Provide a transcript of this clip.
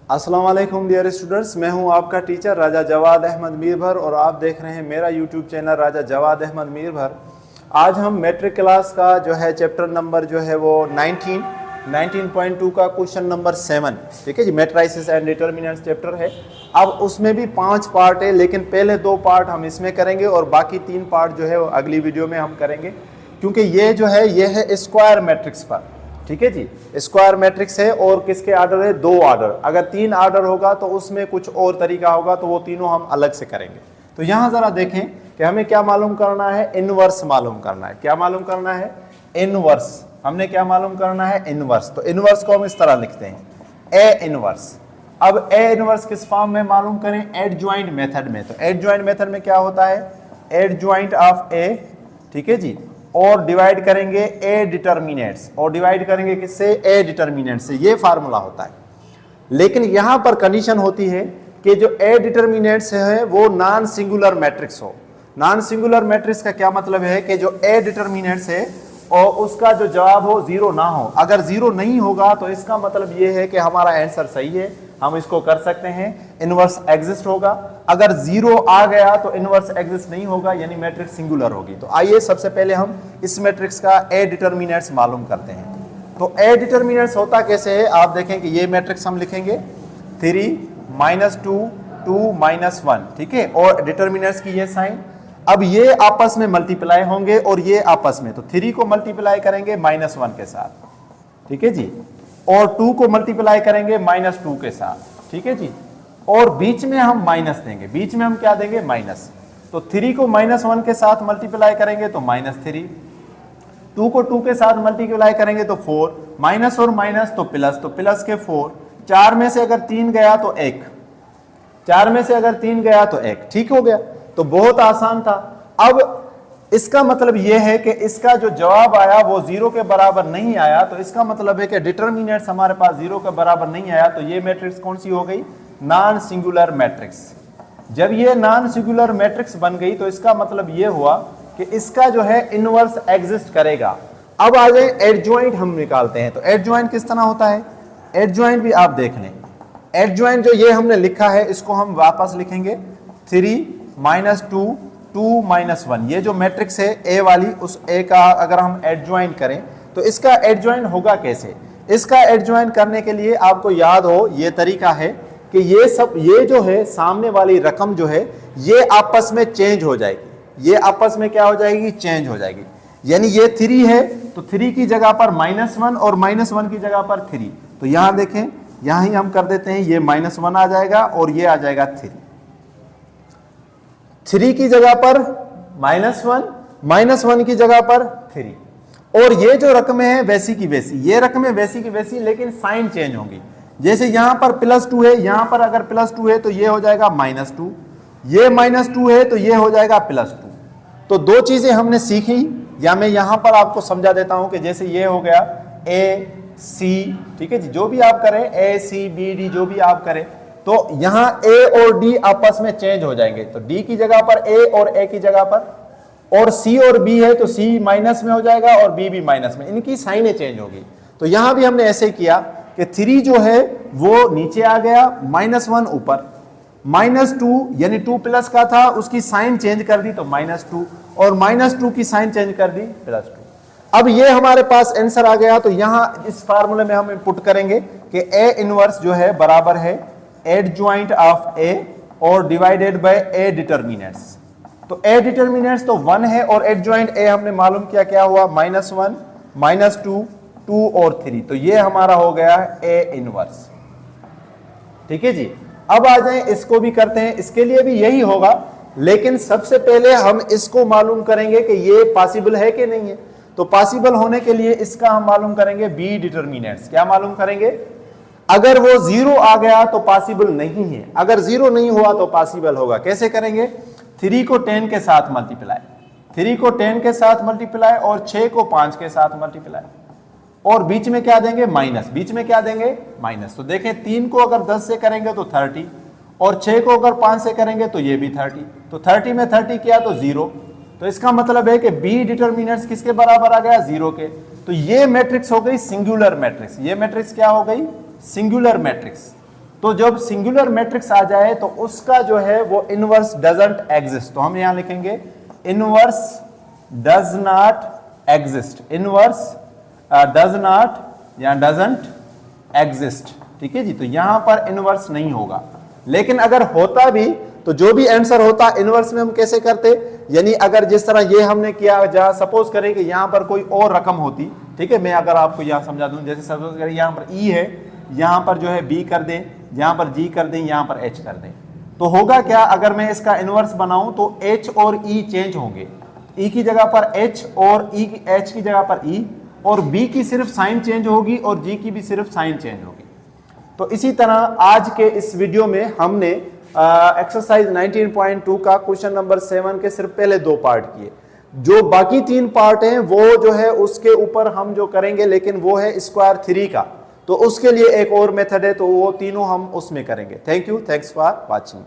अस्सलाम वालेकुम dear students, मैं हूं आपका टीचर राजा जवाद अहमद मीरभर और आप देख रहे हैं मेरा यूट्यूब चैनल राजा जवाद अहमद मीरभर। आज हम मैट्रिक क्लास का जो है चैप्टर नंबर जो है वो 19.2 का क्वेश्चन नंबर 7, ठीक है जी, मैट्राइसिस एंड डिटर्मिनेंट्स चैप्टर है। अब उसमें भी 5 पार्ट है, लेकिन पहले 2 पार्ट हम इसमें करेंगे और बाकी 3 पार्ट जो है वो अगली वीडियो में हम करेंगे, क्योंकि ये जो है ये है स्क्वायर मैट्रिक्स पर, ठीक है जी। स्क्वायर मैट्रिक्स है और किसके आर्डर है? 2 आर्डर। अगर 3 आर्डर होगा तो उसमें कुछ और तरीका होगा, तो वो तीनों हम अलग से करेंगे। तो यहाँ जरा देखें कि हमें क्या मालूम करना है, इनवर्स मालूम करना है। क्या मालूम करना है? इनवर्स। हमने क्या मालूम करना है? इनवर्स। तो इनवर्स को हम इस तरह लिखते हैं, ए इनवर्स। अब ए इनवर्स किस फॉर्म में मालूम करें? एडजॉइंट मेथड में। तो एडजॉइंट मेथड में क्या होता है? एडजॉइंट ऑफ ए, ठीक है जी, और डिवाइड करेंगे ए डिटर्मिनेंट्स, और डिवाइड करेंगे किससे? ए डिटर्मिनेंट से। ये फार्मूला होता है। लेकिन यहां पर कंडीशन होती है कि जो ए डिटर्मिनेंट्स है वो नॉन सिंगुलर मैट्रिक्स हो। नॉन सिंगुलर मैट्रिक्स का क्या मतलब है कि जो ए डिटर्मिनेंट्स है और उसका जो जवाब हो 0 ना हो। अगर 0 नहीं होगा तो इसका मतलब ये है कि हमारा आंसर सही है, हम इसको कर सकते हैं, इनवर्स एग्जिस्ट होगा। अगर 0 आ गया तो इनवर्स एग्जिस्ट नहीं होगा, यानी मैट्रिक्स सिंगुलर होगी। तो आइए सबसे पहले हम इस मैट्रिक्स का ए डिटर्मिनेंट्स मालूम करते हैं। तो ए डिटर्मिनेंट्स होता कैसे है? आप देखें कि ये मैट्रिक्स हम लिखेंगे 3 -2 2 -1, ठीक है, और डिटर्मिनेंट्स की ये साइन। अब ये आपस में मल्टीप्लाई होंगे और ये आपस में, तो 3 को मल्टीप्लाई करेंगे -1 के साथ, ठीक है जी, और 2 को मल्टीप्लाई करेंगे -2 के साथ, ठीक है जी, और बीच में हम माइनस देंगे। बीच में हम क्या देंगे? माइनस। तो 3 को -1 के साथ मल्टीप्लाई करेंगे तो -3, 2 को 2 के साथ मल्टीप्लाई करेंगे तो 4, माइनस और माइनस तो प्लस के 4, 4 में से अगर 3 गया तो 1, 4 में से अगर 3 गया तो 1, ठीक हो गया। तो बहुत आसान था। अब इसका मतलब यह है कि इसका जो जवाब आया वो 0 के बराबर नहीं आया, तो इसका मतलब है कि डिटर्मिनेंट्स हमारे पास 0 के बराबर नहीं आया। तो ये मैट्रिक्स कौन सी हो गई? Non singular matrix. जब ये नॉन सिंगुलर मैट्रिक्स बन गई तो इसका मतलब ये हुआ कि इसका जो है इनवर्स एग्जिस्ट करेगा। अब आ जाए एडजॉइंट हम निकालते हैं। तो एडजॉइंट किस तरह होता है? एडजॉइंट भी आप देख लें। एडजॉइंट जो ये हमने लिखा है इसको हम वापस लिखेंगे 3 -2 2 -1। ये जो मैट्रिक्स है ए वाली, उस ए का अगर हम एडजॉइंट करें तो इसका एडजॉइंट होगा कैसे? इसका एडजॉइंट करने के लिए आपको याद हो ये तरीका है कि ये जो है सामने वाली रकम जो है ये आपस में चेंज हो जाएगी। ये आपस में क्या हो जाएगी? चेंज हो जाएगी। यानी ये 3 है तो 3 की जगह पर -1 और -1 की जगह पर 3। तो यहां देखें, यहां ही हम कर देते हैं, ये -1 आ जाएगा और ये आ जाएगा 3। 3 की जगह पर -1 की जगह पर 3, और ये जो रकमें हैं वैसी की वैसी, ये रकमें वैसी की वैसी, लेकिन साइन चेंज होंगी। जैसे यहां पर +2 है, यहां पर अगर +2 है तो ये हो जाएगा -2, ये -2 है तो ये हो जाएगा +2। तो 2 चीजें हमने सीखी, या मैं यहां पर आपको समझा देता हूं कि जैसे ये हो गया AC, ठीक है जी, जो भी आप करें ACBD जो भी आप करें, तो यहां A और D आपस में चेंज हो जाएंगे। तो D की जगह पर A और A की जगह पर, और C और B है तो C माइनस में हो जाएगा और B भी माइनस में, इनकी साइनें चेंज होगी। तो यहां भी हमने ऐसे किया कि 3 जो है वो नीचे आ गया, -1 ऊपर, -2 यानी 2 प्लस का था, उसकी साइन चेंज कर दी तो -2, और -2 की साइन चेंज कर दी +2। अब ये हमारे पास आंसर आ गया। तो यहां इस फार्मूले में हम पुट करेंगे कि A इनवर्स जो है बराबर है एडजॉइंट ऑफ A और डिवाइडेड बाय A डिटर्मिनेंट्स। तो A डिटर्मिनेंट्स तो 1 है और एडजॉइंट A हमने मालूम किया, क्या हुआ? -1 -2 2 और 3। तो ये हमारा हो गया A इनवर्स, ठीक है जी। अब आ जाए इसको भी करते हैं, इसके लिए भी यही होगा, लेकिन सबसे पहले हम इसको मालूम करेंगे कि ये पॉसिबल है कि नहीं है। तो पॉसिबल होने के लिए इसका हम मालूम करेंगे B डिटर्मिनेंट्स। क्या मालूम करेंगे? अगर वो 0 आ गया तो पॉसिबल नहीं है, अगर 0 नहीं हुआ तो पॉसिबल होगा। कैसे करेंगे? 3 को 10 के साथ मल्टीप्लाई, 3 को 10 के साथ मल्टीप्लाई, और 6 को 5 के साथ मल्टीप्लाई, और बीच में क्या देंगे? माइनस। बीच में क्या देंगे? माइनस। तो देखें 3 को अगर 10 से करेंगे तो 30, और 6 को अगर 5 से करेंगे तो ये भी 30। तो 30 में 30 किया तो 0। तो इसका मतलब है कि B डिटर्मिनेंट्स किसके बराबर आ गया? 0 के। तो ये मैट्रिक्स हो गई सिंगुलर मैट्रिक्स। ये मैट्रिक्स क्या हो गई? Singular matrix. तो जब सिंगुलर मैट्रिक्स आ जाए तो उसका जो है वो इनवर्स डजंट एग्जिस्ट, तो हम यहां लिखेंगे inverse does not exist, inverse does not या डजंट एग्जिस्ट। ठीक है जी, तो यहां पर इनवर्स नहीं होगा। लेकिन अगर होता भी तो जो भी आंसर होता इनवर्स में हम कैसे करते, यानी अगर जिस तरह ये हमने किया, जहां सपोज करें कि यहां पर कोई और रकम होती, ठीक है, मैं अगर आपको यहां समझा दूं, जैसे सपोज करें यहां पर ई है, यहां पर जो है बी कर दें, यहां पर जी कर दें, यहां पर एच कर दें, तो होगा क्या, अगर मैं इसका इनवर्स बनाऊं तो एच और ई चेंज होंगे, ई की जगह पर एच और एच की जगह पर ई, और बी की सिर्फ साइन चेंज होगी और जी की भी सिर्फ साइन चेंज होगी। तो इसी तरह आज के इस वीडियो में हमने एक्सरसाइज 19.2 का क्वेश्चन नंबर 7 के सिर्फ पहले 2 पार्ट किए। जो बाकी 3 पार्ट हैं वो जो है उसके ऊपर हम जो करेंगे, लेकिन वो है स्क्वायर 3 का, तो उसके लिए एक और मेथड है, तो वो तीनों हम उसमें करेंगे। Thank you, thanks for watching.